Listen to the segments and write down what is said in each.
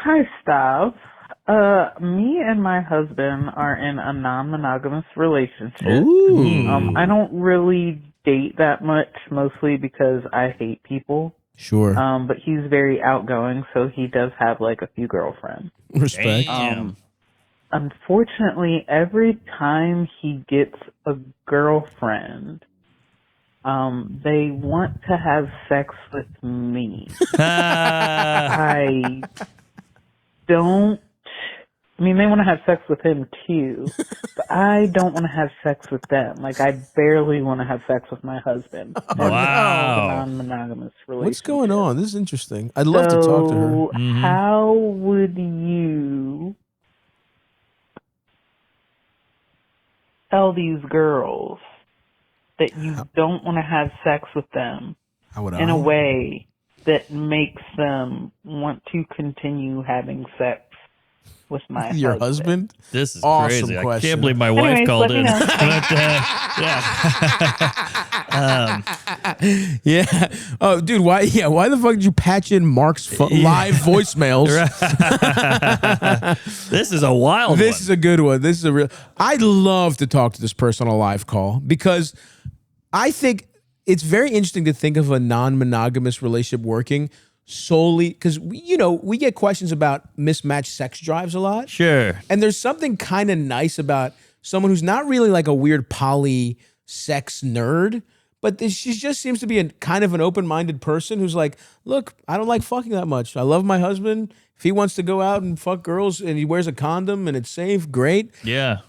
Hi, Stav. Me and my husband are in a non-monogamous relationship. Ooh. I don't really date that much, mostly because I hate people. Sure. But he's very outgoing, so he does have like a few girlfriends. Respect. Unfortunately, every time he gets a girlfriend, they want to have sex with me. I don't. I mean, they want to have sex with him too, but I don't want to have sex with them. Like, I barely want to have sex with my husband. Oh, wow. A non-monogamous relationship. What's going on? This is interesting. I'd love to talk to her. So, how would you tell these girls that you don't want to have sex with them in a way that makes them want to continue having sex with my Your husband? This is awesome crazy. Question. I can't believe my wife called in. Yeah. Oh, dude, why the fuck did you patch in Mark's live voicemails? This is a wild one. This is a good one. This is a real. I'd love to talk to this person on a live call because I think it's very interesting to think of a non-monogamous relationship working solely because we get questions about mismatched sex drives a lot. Sure. And there's something kind of nice about someone who's not really like a weird poly sex nerd, but she just seems to be a kind of an open-minded person who's like, look, I don't like fucking that much. I love my husband. If he wants to go out and fuck girls and he wears a condom and it's safe, great. Yeah.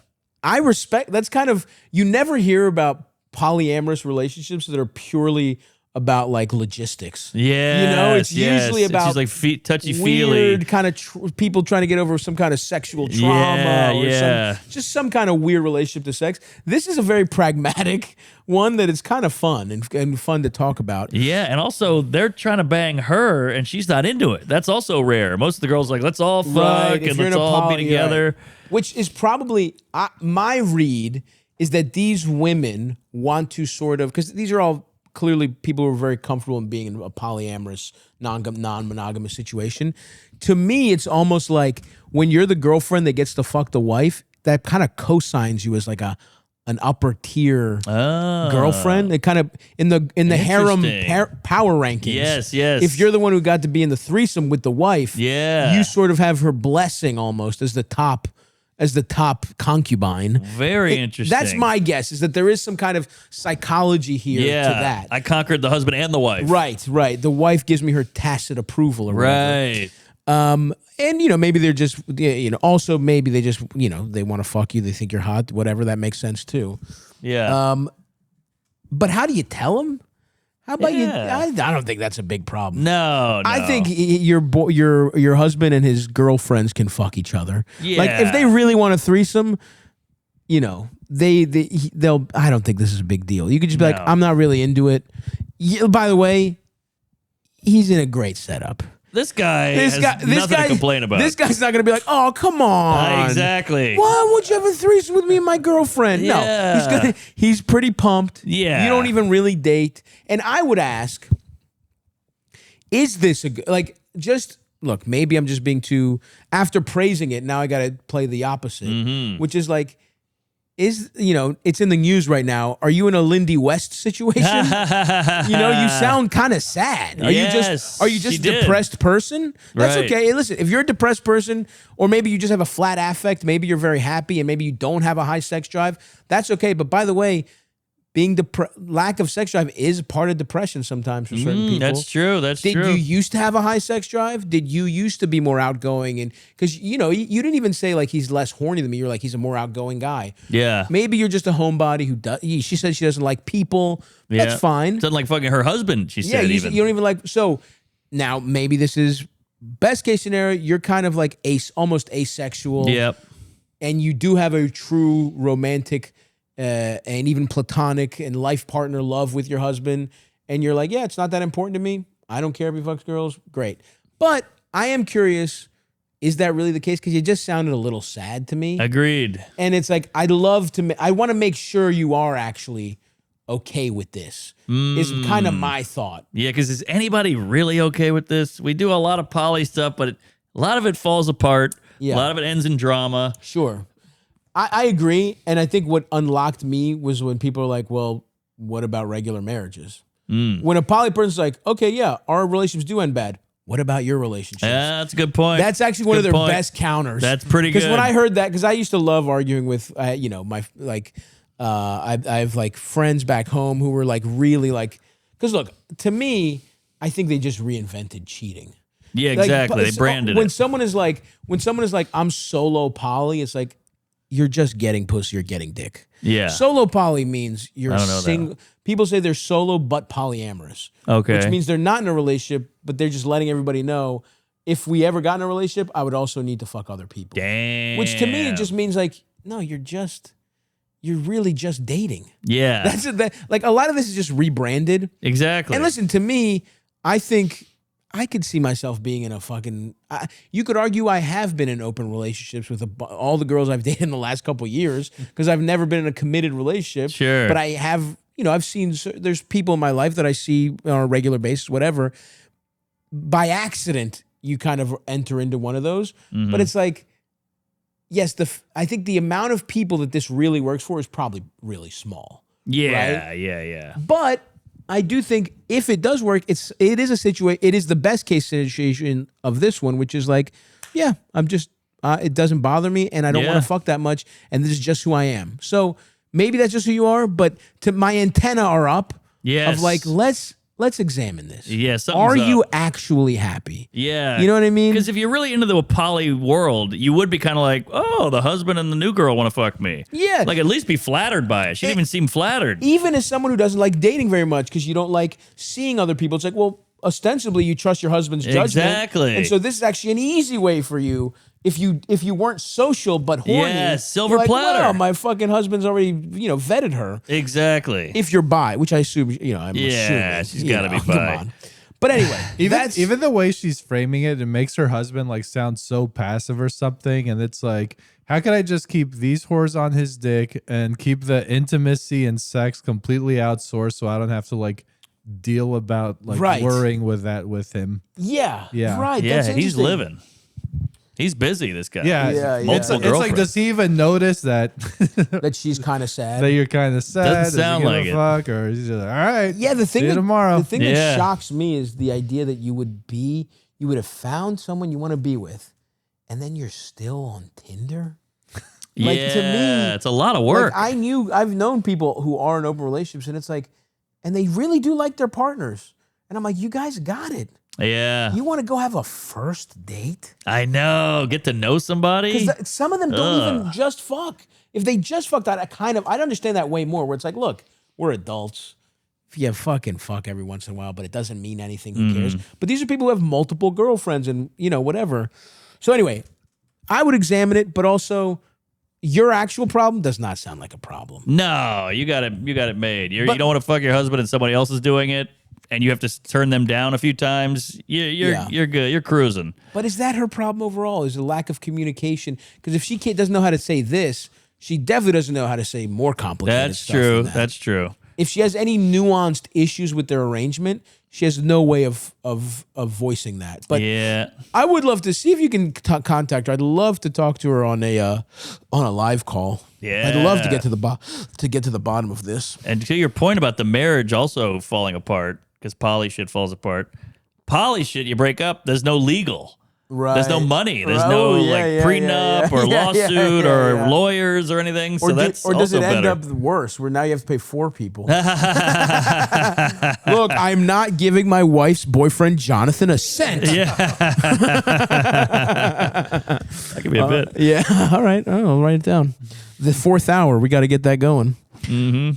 I respect, that's kind of, you never hear about polyamorous relationships that are purely about like logistics. Yeah, it's usually about like touchy-feely. Weird kind of people trying to get over some kind of sexual trauma or some kind of weird relationship to sex. This is a very pragmatic one that is kind of fun and fun to talk about. Yeah, and also they're trying to bang her and she's not into it. That's also rare. Most of the girls are like, let's all fuck and let's all be together. Right. Which is probably, my read is that these women want to sort of, because these are all clearly people who are very comfortable in being in a polyamorous, non-monogamous situation. To me, it's almost like when you're the girlfriend that gets to fuck the wife, that kind of co-signs you as like an upper tier girlfriend. It kind of in the harem power rankings. Yes. If you're the one who got to be in the threesome with the wife, you sort of have her blessing almost as the top concubine. Very interesting. That's my guess, is that there is some kind of psychology here to that. I conquered the husband and the wife. Right. The wife gives me her tacit approval or whatever. And, maybe they're just, also maybe they just, they want to fuck you. They think you're hot, whatever. That makes sense too. Yeah. But how do you tell them? How about you? I don't think that's a big problem. No. I think your husband and his girlfriends can fuck each other. Yeah. Like if they really want a threesome, they'll. I don't think this is a big deal. You could just be like, I'm not really into it. By the way, he's in a great setup. This guy has nothing to complain about. This guy's not going to be like, oh, come on. Exactly. Why would you have a threesome with me and my girlfriend? Yeah. No, he's pretty pumped. Yeah. You don't even really date. And I would ask, is this look, maybe I'm just being too, after praising it, now I got to play the opposite, which is like, it's in the news right now. Are you in a Lindy West situation? You sound kind of sad. Are you just a depressed person? That's okay. Hey, listen, if you're a depressed person, or maybe you just have a flat affect, maybe you're very happy and maybe you don't have a high sex drive, that's okay. But by the way, lack of sex drive is part of depression sometimes for certain people. That's true. Did you used to have a high sex drive? Did you used to be more outgoing? And because you didn't even say like he's less horny than me. You're like he's a more outgoing guy. Yeah. Maybe you're just a homebody who does. She said she doesn't like people. Yeah. That's fine. Doesn't like fucking her husband. She said you don't even like. So now maybe this is best case scenario. You're kind of like almost asexual. Yep. And you do have a true romantic. And even platonic and life partner love with your husband, and you're like, yeah, it's not that important to me. I don't care if he fucks girls. Great. But I am curious, is that really the case? Because you just sounded a little sad to me. Agreed. And it's like, I want to make sure you are actually okay with this, is kind of my thought. Yeah, because is anybody really okay with this? We do a lot of poly stuff, but A lot of it falls apart. Yeah. A lot of it ends in drama. Sure. I agree. And I think what unlocked me was when people are like, well, what about regular marriages? When a poly person's like, okay, yeah, our relationships do end bad. What about your relationships? Yeah, that's a good point. That's actually one of their best counters. That's pretty good. Because when I heard that, because I used to love arguing with, my I have like friends back home who were like really like, because look, to me, I think they just reinvented cheating. Yeah, exactly. They branded when it. Someone is like, I'm solo poly, it's like you're just getting pussy, you're getting dick. Yeah. Solo poly means you're I don't know single. that. People say they're solo but polyamorous. Okay. Which means they're not in a relationship, but they're just letting everybody know, if we ever got in a relationship, I would also need to fuck other people. Damn. Which to me, it just means like, no, you're really just dating. Yeah. That's like a lot of this is just rebranded. Exactly. And listen, to me, I think I could see myself being in a fucking. You could argue I have been in open relationships with all the girls I've dated in the last couple of years because I've never been in a committed relationship. Sure. But I have, I've seen, there's people in my life that I see on a regular basis, whatever. By accident, you kind of enter into one of those. Mm-hmm. But it's like, yes, I think the amount of people that this really works for is probably really small. Yeah, right? yeah. But I do think if it does work, it is a situation. It is the best case situation of this one, which is like, yeah, I'm just it doesn't bother me, and I don't want to fuck that much, and this is just who I am. So maybe that's just who you are, but my antenna are up. Yes. Of like, let's examine this. Yeah, are you actually happy? Yeah. You know what I mean? Because if you're really into the poly world, you would be kind of like, oh, the husband and the new girl want to fuck me. Yeah. Like, at least be flattered by it. She didn't even seem flattered. Even as someone who doesn't like dating very much because you don't like seeing other people, it's like, well, ostensibly you trust your husband's judgment. Exactly. And so this is actually an easy way for you. If you weren't social but horny, silver you're like, platter. Well, my fucking husband's already vetted her. Exactly. If you're bi, which I assume I'm yeah, assuming, she's got to be bi. Come on. But anyway, even the way she's framing it, it makes her husband like sound so passive or something, and it's like, how can I just keep these whores on his dick and keep the intimacy and sex completely outsourced so I don't have to like deal about like worrying with that with him? Yeah. Right. Yeah, That's he's living. He's busy, this guy. Yeah. Multiple it's like, does he even notice that that she's kind of sad? That you're kind of sad? Doesn't sound like it. Fuck, or he's just like, all right. Yeah, the thing tomorrow. The thing that shocks me is the idea that you would have found someone you want to be with, and then you're still on Tinder. Like, to me, it's a lot of work. Like, I've known people who are in open relationships, and it's like, and they really do like their partners, and I'm like, you guys got it. Yeah. You want to go have a first date? I know. Get to know somebody? Because some of them don't even just fuck. If they just fucked, I'd understand that way more, where it's like, look, we're adults. If you fucking fuck every once in a while, but it doesn't mean anything, who cares? But these are people who have multiple girlfriends and, whatever. So anyway, I would examine it, but also your actual problem does not sound like a problem. No, you got it made. You don't want to fuck your husband and somebody else is doing it, and you have to turn them down a few times. You're good. You're cruising. But is that her problem overall? Is a lack of communication? Because if she doesn't know how to say this, she definitely doesn't know how to say more complicated stuff. True. Than that. That's true. If she has any nuanced issues with their arrangement, she has no way of voicing that. But I would love to see if you can contact her. I'd love to talk to her on a live call. Yeah, I'd love to get to the bottom of this. And to your point about the marriage also falling apart, because poly shit falls apart. Poly shit, you break up. There's no legal. Right. There's no money. There's no prenup or lawsuit or lawyers or anything. So that's or does also it end better. up worse, where now you have to pay 4 people? Look, I'm not giving my wife's boyfriend Jonathan a cent. Yeah, that could be a bit. Yeah, all right. I'll write it down. The 4th hour, we got to get that going. Mm-hmm.